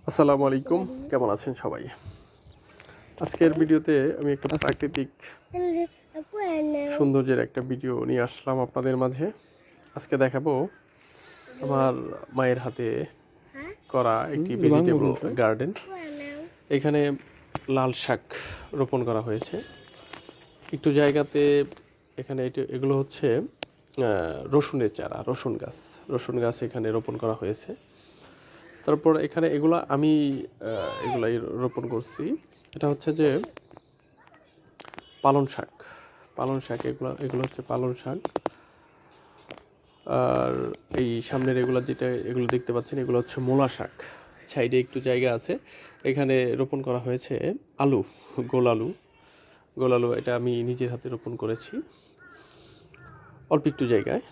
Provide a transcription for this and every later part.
আসসালামু আলাইকুম, কেমন আছেন সবাই? আজকের ভিডিওতে আমি একটা প্রাকৃতিক সৌন্দর্যের একটা ভিডিও নিয়ে আসলাম আপনাদের মাঝে। আজকে দেখাবো আমার মায়ের হাতে করা একটি ভেজিটেবল গার্ডেন। এখানে লাল শাক রোপণ করা হয়েছে একটু জায়গাতে। এখানে এগুলো হচ্ছে রসুনের চারা, রসুন গাছ এখানে রোপণ করা হয়েছে। তারপর এখানে আমি এগুলাই রোপণ করছি। এটা হচ্ছে যে পালন শাক এগুলো হচ্ছে পালন শাক। আর এই সামনের এগুলো দেখতে পাচ্ছেন, এগুলো হচ্ছে মূলা শাক। সাইডে একটু জায়গা আছে, এখানে রোপণ করা হয়েছে আলু, গোল আলু। এটা আমি নিজের হাতে রোপণ করেছি অল্প একটু জায়গায়।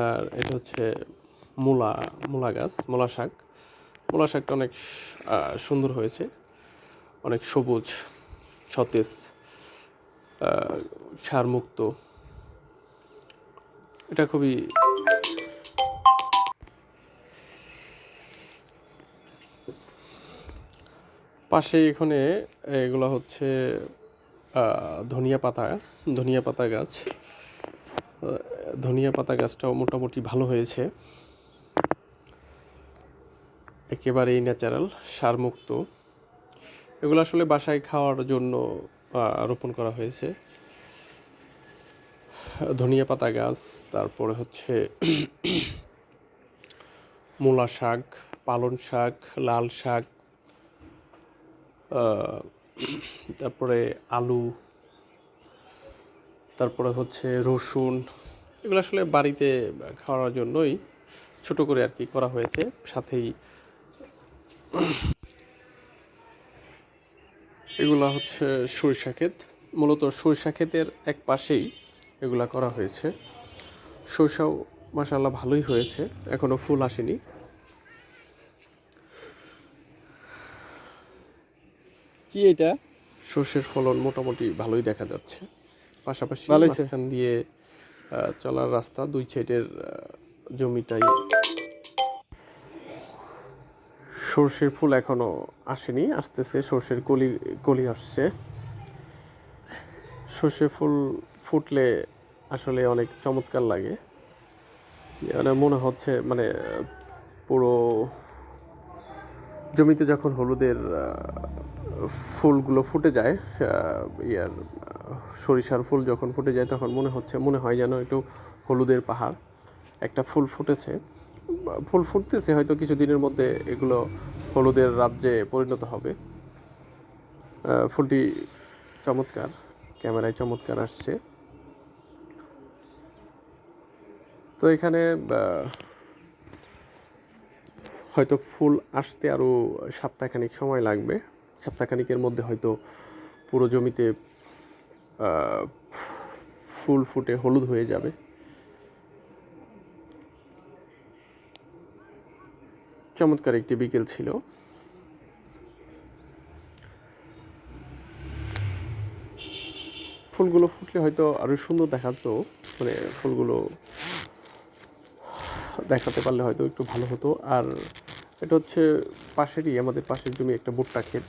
আর এটা হচ্ছে মূলা শাকটা অনেক সুন্দর হয়েছে, অনেক সবুজ, সতেজ, সারমুক্ত। এটা খুবই পাশে এখানে এগুলো হচ্ছে ধনিয়া পাতা গাছ। ধনিয়া পাতা গাছটাও মোটামুটি ভালো হয়েছে, একেবারেই ন্যাচারাল, সারমুক্ত। এগুলো আসলে বাসায় খাওয়ার জন্য রোপণ করা হয়েছে। ধনিয়া পাতা গাছ, তারপরে হচ্ছে মূলা শাক, পালন শাক, লাল শাক, তারপরে আলু, তারপরে হচ্ছে রসুন। এগুলো আসলে বাড়িতে খাওয়ার জন্যই ছোট করে আর কি করা হয়েছে। সাথেই এগুলা হচ্ছে সরিষা ক্ষেত, মূলত সরিষা ক্ষেতের এক পাশেই এগুলা করা হয়েছে। সরিষাও মাশাআল্লাহ ভালোই হয়েছে, এখনো ফুল আসেনি। কি এটা? সর্ষের ফলন মোটামুটি ভালোই দেখা যাচ্ছে। পাশাপাশি ভালো হয়েছে। মাঝখান দিয়ে চলার রাস্তা, দুই সাইডের জমিটাই। সর্ষের ফুল এখনো আসেনি, আসতেছে। সর্ষের কলি আসছে। সর্ষে ফুল ফুটলে আসলে অনেক চমৎকার লাগে। মানে মনে হচ্ছে মানে পুরো জমিতে যখন হলুদের ফুলগুলো ফুটে যায়, সরিষার ফুল যখন ফুটে যায় তখন মনে হয় যেন একটু হলুদের পাহাড় একটা ফুল ফুটেছে। ফুল ফুটতেছে, হয়তো কিছুদিনের মধ্যে এগুলো হলুদের রাজ্যে পরিণত হবে। ফুলটি চমৎকার, ক্যামেরায় চমৎকার আসছে। তো এখানে হয়তো ফুল আসতে আরও সপ্তাহখানিক সময় লাগবে। সপ্তাহখানিকের মধ্যে হয়তো পুরো জমিতে ফুল ফুটে হলুদ হয়ে যাবে। চমৎকার একটি বিকেল ছিল। ফুলগুলো ফুটলে হয়তো আরও সুন্দর দেখাতো, মানে ফুলগুলো দেখাতে পারলে হয়তো একটু ভালো হতো। আর এটা হচ্ছে আমাদের পাশের জমি একটা ভুট্টা ক্ষেত।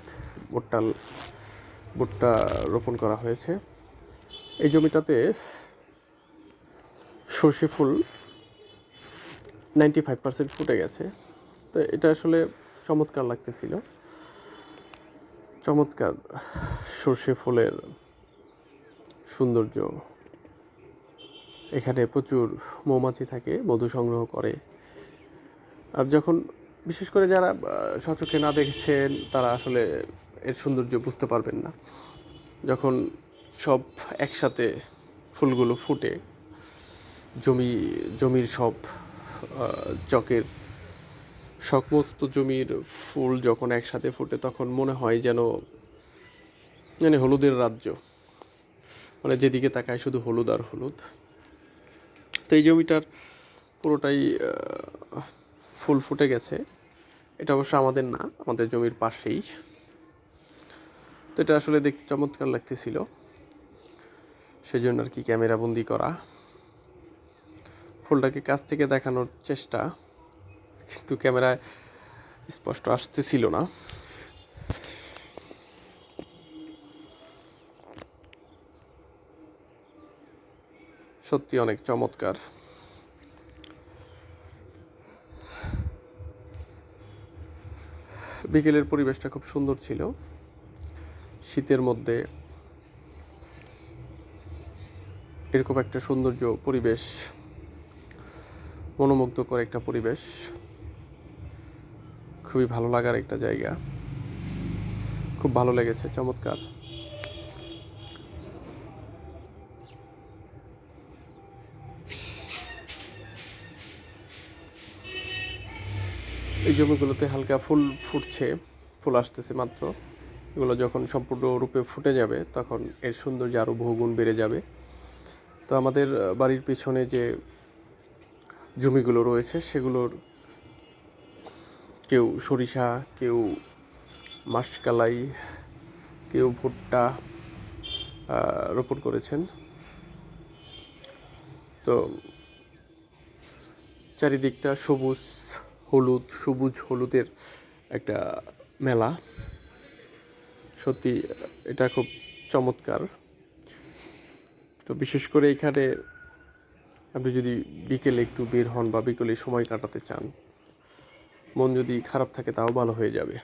ভুট্টা রোপণ করা হয়েছে এই জমিটাতে। সর্ষে ফুল 95% ফুটে গেছে। তো এটা আসলে চমৎকার লাগতেছিল। চমৎকার সর্ষে ফুলের সৌন্দর্য। এখানে প্রচুর মৌমাছি থাকে, মধু সংগ্রহ করে। আর যখন বিশেষ করে যারা সচক্ষে না দেখছেন তারা আসলে এর সৌন্দর্য বুঝতে পারবেন না। যখন সব একসাথে ফুলগুলো ফুটে, জমির সব চকের সমস্ত জমির ফুল যখন একসাথে ফুটে তখন মনে হয় যেন মানে হলুদের রাজ্য, মানে যেদিকে তাকায় শুধু হলুদ আর হলুদ। তো এই জমিটার পুরোটাই ফুল ফুটে গেছে। এটা অবশ্য আমাদের না, আমাদের জমির পাশেই। তো এটা আসলে দেখতে চমৎকার লাগতেছিল, সেজন্য আর কি ক্যামেরা বন্দি করা, ফুলটাকে কাছ থেকে দেখানোর চেষ্টা। কিন্তু ক্যামেরায় স্পষ্ট আসতেছিল না। সত্যি অনেক চমৎকার। বিকেলের পরিবেশটা খুব সুন্দর ছিল। শীতের মধ্যে এরকম একটা সৌন্দর্য পরিবেশ, মনোমুগ্ধকর একটা পরিবেশ, খুবই ভালো লাগার একটা জায়গা। খুব ভালো লেগেছে, চমৎকার। এই জমিগুলোতে হালকা ফুল ফুটছে, ফুল আসতেছে মাত্র। এগুলো যখন সম্পূর্ণরূপে ফুটে যাবে তখন এর সৌন্দর্য আরও বহুগুণ বেড়ে যাবে। তো আমাদের বাড়ির পিছনে যে জমিগুলো রয়েছে সেগুলোর কেউ সরিষা, কেউ মাষকালাই, কেউ ভুট্টা রোপণ করেছেন। তো চারিদিকটা সবুজ হলুদের একটা মেলা। সত্যি এটা খুব চমৎকার। তো বিশেষ করে এখানে আপনি যদি বিকেলে একটু বের হন বা বিকেলে সময় কাটাতে চান, মন যদি খারাপ থাকে তাও ভালো হয়ে যাবে।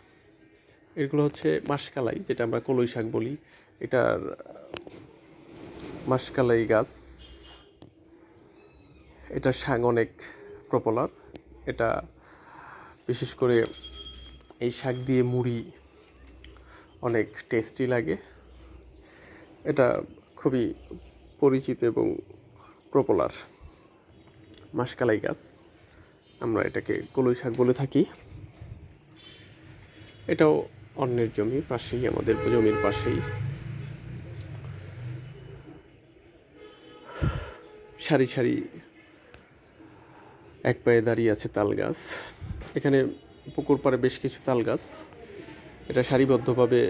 এগুলো হচ্ছে মাষকালাই, যেটা আমরা কলই শাক বলি। এটার মাষকালাই গাছ, এটার শাক অনেক পপুলার। এটা বিশেষ করে এই শাক দিয়ে মুড়ি অনেক টেস্টি লাগে। এটা খুবই পরিচিত এবং পপুলার মাষকালাই গাছ। আমরা এটাকে কলই শাক বলে থাকি। এটাও অন্যের জমি, পাশেই, আমাদের জমির পাশেই। সারি সারি এক পায়ে দাঁড়িয়ে আছে তাল গাছ। এখানে পুকুর পাড়ে বেশ কিছু তাল গাছ। এটা সারিবদ্ধভাবে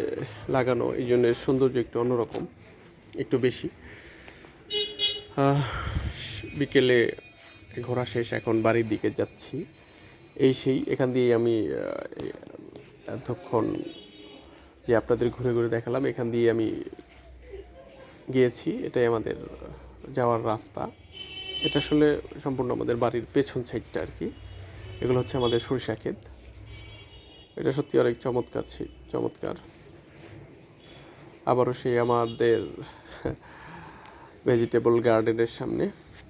লাগানো, এই জন্য সৌন্দর্য একটু অন্যরকম, একটু বেশি। বিকেলে ঘোরা শেষ, এখন বাড়ির দিকে যাচ্ছি। এখান দিয়ে আমি এতক্ষণ যে আপনাদের ঘুরে ঘুরে দেখালাম, এখান দিয়ে আমি গিয়েছি। এটাই আমাদের যাওয়ার রাস্তা। এটা আসলে সম্পূর্ণ আমাদের বাড়ির পেছন সাইডটা আর কি। এগুলো হচ্ছে আমাদের সরিষা ক্ষেত। এটা সত্যি অনেক চমৎকার। আবারও সেই আমাদের ভেজিটেবল গার্ডেনের সামনে।